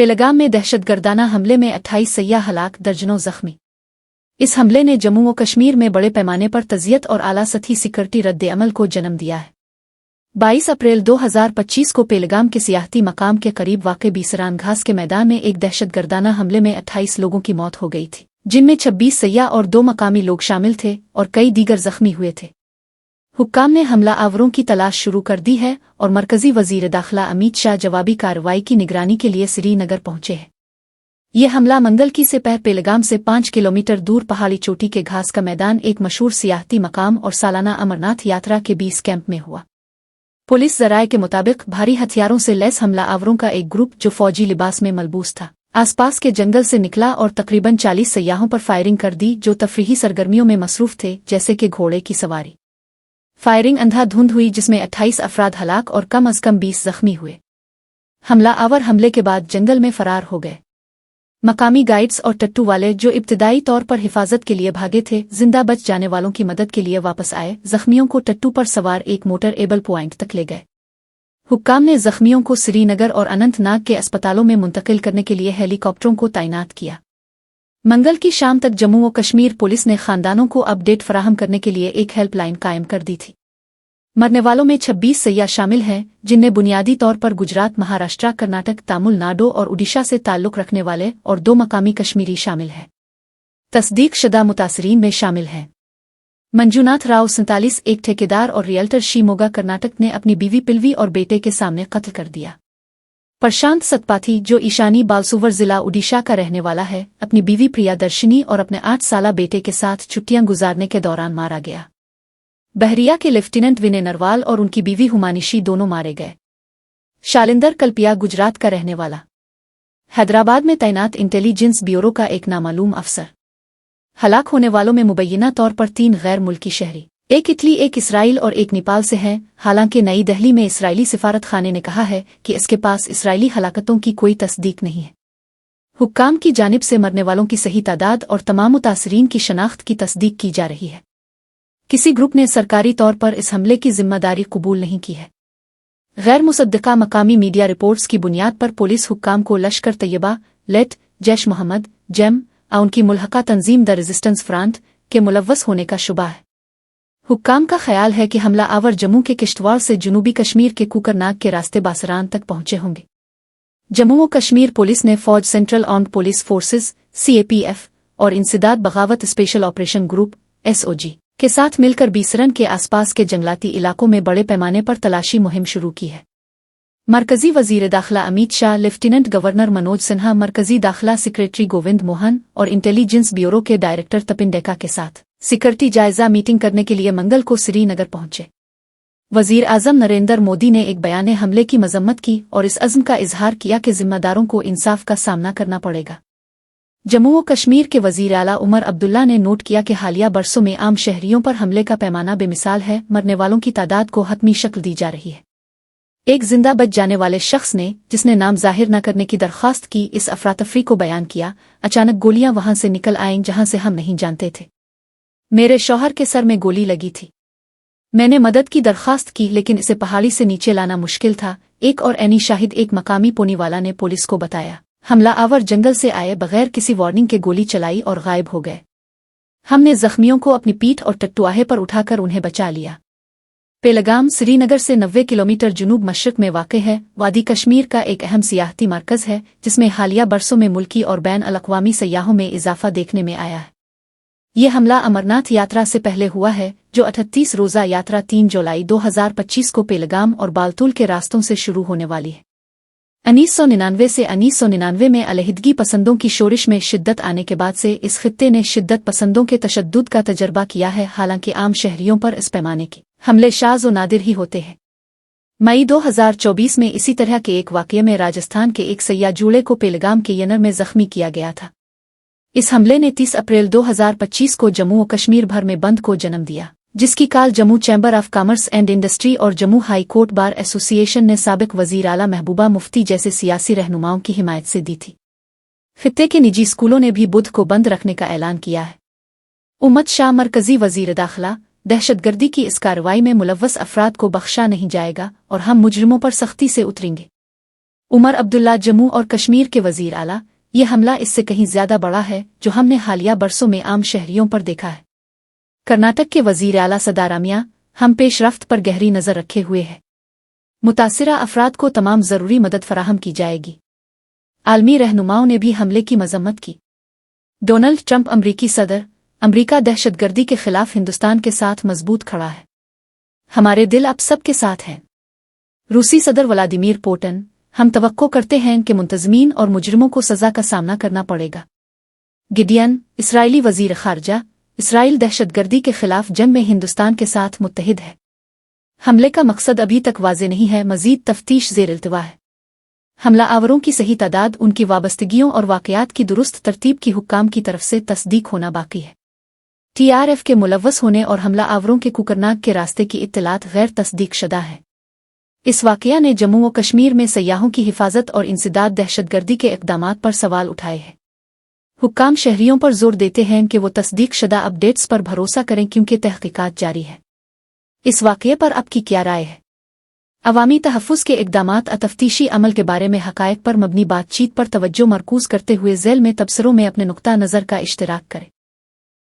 पेहलगाम में दहशतगर्दाना हमले में 28 सयाह हलाक, दर्जनों जख्मी। इस हमले ने जम्मू व कश्मीर में बड़े पैमाने पर तज़ियत और आला सतही सिक्योरिटी रद्द-ए-अमल को जन्म दिया है। 22 अप्रैल 2025 को पेहलगाम के सियाहती मकाम के करीब वाक़े बीसरान घास के मैदान में एक दहशतगर्दाना हमले में 28 लोगों की मौत हो गई थी, जिनमें 26 सयाह और 2 मकामी लोग शामिल थे और कई दीगर जख्मी हुए थे। हुक्काम ने हमला आवरों की तलाश शुरू कर दी है और मरकजी वजीर दाखिला अमित शाह जवाबी कार्रवाई की निगरानी के लिए श्रीनगर पहुंचे हैं। ये हमला मंगल की से पेहलगाम से 5 किलोमीटर दूर पहाड़ी चोटी के घास का मैदान एक मशहूर सियाहती मकाम और सालाना अमरनाथ यात्रा के बेस कैंप में हुआ। पुलिस ज़राए के मुताबिक भारी हथियारों से लैस हमला आवरों का एक ग्रुप जो फौजी लिबास में मलबूस था, आसपास के जंगल से निकला और तकरीबन 40 सयाहों पर फायरिंग कर दी जो तफरीही सरगर्मियों में मसरूफ थे, जैसे कि घोड़े की सवारी। फायरिंग अंधाधुंध हुई जिसमें 28 अफराद हलाक और कम अज कम 20 जख्मी हुए। हमला आवर हमले के बाद जंगल में फरार हो गए। मकामी गाइड्स और टट्टू वाले जो इब्तिदाई तौर पर हिफाजत के लिए भागे थे, जिंदा बच जाने वालों की मदद के लिए वापस आए। जख्मियों को टट्टू पर सवार एक मोटर एबल पॉइंट तक ले गए। हुक्काम ने जख्मियों को श्रीनगर और अनंतनाग के अस्पतालों में मुंतकिल करने के लिए हेलीकॉप्टरों को तैनात किया। मंगल की शाम तक जम्मू व कश्मीर पुलिस ने खानदानों को अपडेट फराहम करने के लिए एक हेल्पलाइन कायम कर दी थी। मरने वालों में 26 सयाह शामिल हैं, जिनमें बुनियादी तौर पर गुजरात, महाराष्ट्र, कर्नाटक, तमिलनाडु और उड़ीसा से ताल्लुक रखने वाले और 2 मकामी कश्मीरी शामिल हैं। तस्दीक शुदा मुतासरीन में शामिल हैं मंजूनाथ राव 47, एक ठेकेदार और रियल्टर शिमोगा, कर्नाटक ने अपनी बीवी पिलवी और बेटे के सामने कत्ल कर दिया। प्रशांत सतपाथी जो ईशानी बालसूवर जिला उड़ीसा का रहने वाला है, अपनी बीवी प्रियादर्शिनी और अपने 8 साला बेटे के साथ छुट्टियां गुजारने के दौरान मारा गया। बहरिया के लेफ्टिनेंट विनय नरवाल और उनकी बीवी हुमानिशी दोनों मारे गए। शालिंदर कल्पिया गुजरात का रहने वाला, हैदराबाद में तैनात इंटेलिजेंस ब्यूरो का एक नामालूम अफसर। हलाक होने वालों में मुबैना तौर पर 3 गैर मुल्की शहरी, एक इटली, एक इसराइल और एक नेपाल से हैं। हालांकि नई दिल्ली में इसराइली सिफारत खाने ने कहा है कि इसके पास इसराइली हलाकतों की कोई तस्दीक नहीं है। हुक्काम की जानिब से मरने वालों की सही तादाद और तमाम मुतासरीन की शनाख्त की तस्दीक की जा रही है। किसी ग्रुप ने सरकारी तौर पर इस हमले की जिम्मेदारी कबूल नहीं की है। गैर मुसद्दका मकामी मीडिया रिपोर्ट्स की बुनियाद पर पुलिस हुक्काम को लश्कर तैयबा, लेट, जैश मोहम्मद, जेम और उनकी मुल्हका तंजीम द रेजिस्टेंस फ्रंट के मुलव्वस होने का शुबा है। हुक्काम का ख्याल है कि हमला आवर जम्मू के किश्तवाड़ से जनूबी कश्मीर के कुकरनाग के रास्ते बासरान तक पहुंचे होंगे। जम्मू व कश्मीर पुलिस ने फौज, central armed police forces CAPF और इंसदाद बगावत स्पेशल ऑपरेशन ग्रुप SOG के साथ मिलकर बीसरन के आसपास के जंगलाती इलाकों में बड़े पैमाने पर तलाशी मुहिम शुरू की है। मरकजी वजीर दाखिला अमित शाह, लेफ्टिनेंट गवर्नर मनोज सिन्हा, मरकजी दाखिला सेक्रेटरी गोविंद मोहन और इंटेलिजेंस ब्यूरो के डायरेक्टर तपिन डेका के साथ सिक्योरिटी जायजा मीटिंग करने के लिए मंगल को श्रीनगर पहुंचे। वजीर आजम नरेंद्र मोदी ने एक बयान में हमले की मजम्मत की और इस अज़्म का इजहार किया कि जिम्मेदारों को इंसाफ का सामना करना पड़ेगा। जम्मू व कश्मीर के वजीर आला उमर अब्दुल्ला ने नोट किया कि हालिया बरसों में आम शहरियों पर हमले का पैमाना बेमिसाल है। मरने वालों की तादाद को हतमी शक्ल दी जा रही है। एक जिंदा बच जाने वाले शख्स ने, जिसने नाम जाहिर न करने की दरख्वास्त की, इस अफरातफरी को बयान किया, अचानक गोलियां वहां से निकल आईं जहां से हम नहीं जानते थे। मेरे शौहर के सर में गोली लगी थी। मैंने मदद की दरख्वास्त की लेकिन इसे पहाड़ी से नीचे लाना मुश्किल था। एक और एनी शाहिद, एक मकामी पोनीवाला ने पुलिस को बताया। हमला आवर जंगल से आए बगैर किसी वार्निंग के गोली चलाई और गायब हो गए। हमने जख्मियों को अपनी पीठ और टट्टुआहे पर उठाकर उन्हें बचा लिया। पेहलगाम श्रीनगर से 90 किलोमीटर जुनूब मशरक में वाक़ है। वादी कश्मीर का एक अहम सियाहती मरकज़ है, जिसमें हालिया बरसों में मुल्की और बैन अल-अक़वामी सयाहों में इजाफा देखने में आया है। ये हमला अमरनाथ यात्रा से पहले हुआ है, जो 38 रोज़ा यात्रा 3 जुलाई 2025 को पेहलगाम और बालतूल के रास्तों से शुरू होने वाली है। 1999 से 1999 में अलहदगी पसंदों की शोरिश में शिद्दत आने के बाद से इस खित्ते ने शिद्दत पसंदों के तशद्दुद का तजर्बा किया है। हालांकि आम शहरियों पर इस पैमाने के हमले शाज़ व नादिर ही होते हैं। मई 2024 में इसी तरह के एक वाक़ये में राजस्थान के एक सयाह जूड़े को पेहलगाम के यनर में जख्मी किया गया था। इस हमले ने 30 अप्रैल 2025 को जम्मू व कश्मीर भर में बंद को जन्म दिया, जिसकी काल Jammu chamber of commerce and industry और Jammu high court bar association ने साबिक वजीर आला महबूबा मुफ्ती जैसे सियासी रहनुमाओं की हिमायत से दी थी। खित्ते के निजी स्कूलों ने भी बुध को बंद रखने का ऐलान किया है। उम्मत शाह, मरकजी वजीर दाखिला, दहशतगर्दी की इस कार्रवाई में मुलव्वस अफराद को बख्शा नहीं जाएगा और हम मुजरिमों पर सख्ती से उतरेंगे। उमर अब्दुल्ला जम्मू और कश्मीर के वजीर आला, ये हमला इससे कहीं ज्यादा बड़ा है जो हमने हालिया बरसों में आम शहरियों पर देखा है। कर्नाटक के वजीर आला सदारामिया, हम पेशरफ्त पर गहरी नजर रखे हुए हैं। मुतासिरा अफराद को तमाम जरूरी मदद फराहम की जाएगी। आलमी रहनुमाओं ने भी हमले की मजम्मत की। डोनाल्ड ट्रंप अमरीकी सदर, अमरीका दहशतगर्दी के खिलाफ हिंदुस्तान के साथ मजबूत खड़ा है। हमारे दिल अब सबके साथ हैं। रूसी सदर व्लादिमीर पुतिन, हम तवक्को करते हैं कि मुंतजमीन और मुजरिमों को सजा का सामना करना पड़ेगा। गिडियन, इस्राएली वजीर खारजा, इसराइल दहशतगर्दी के खिलाफ जंग में हिंदुस्तान के साथ मुत्तहिद है। हमले का मकसद अभी तक वाज़ेह नहीं है, मजीद तफ्तीश ज़ेर इल्तिवा है। हमला आवरों की सही तादाद, उनकी वाबस्तगियों और वाक़यात की दुरुस्त तरतीब की हुक्काम की तरफ से तस्दीक होना बाकी है। TRF के मुलव्वस होने और हमला आवरों के कुकरनाक के रास्ते की इत्तलात गैर तस्दीक शुदा है। इस वाक़या ने जम्मू व कश्मीर में सयाहों की हिफाजत और इंसदाद दहशतगर्दी के इक़दामात पर सवाल उठाए हैं। हुक्काम शहरियों पर जोर देते हैं कि वो तस्दीक शुदा अपडेट्स पर भरोसा करें क्योंकि तहक़ीक़ात जारी है। इस वाक़ये पर आपकी क्या राय है? अवामी तहफ़्फ़ुज़ के इक़दामात तफ्तीशी अमल के बारे में हक़ाइक़ पर मबनी बातचीत पर तवज्जो मरकूज़ करते हुए ज़ैल में तबसरों में अपने नुक्ता नज़र का इश्तिराक करें।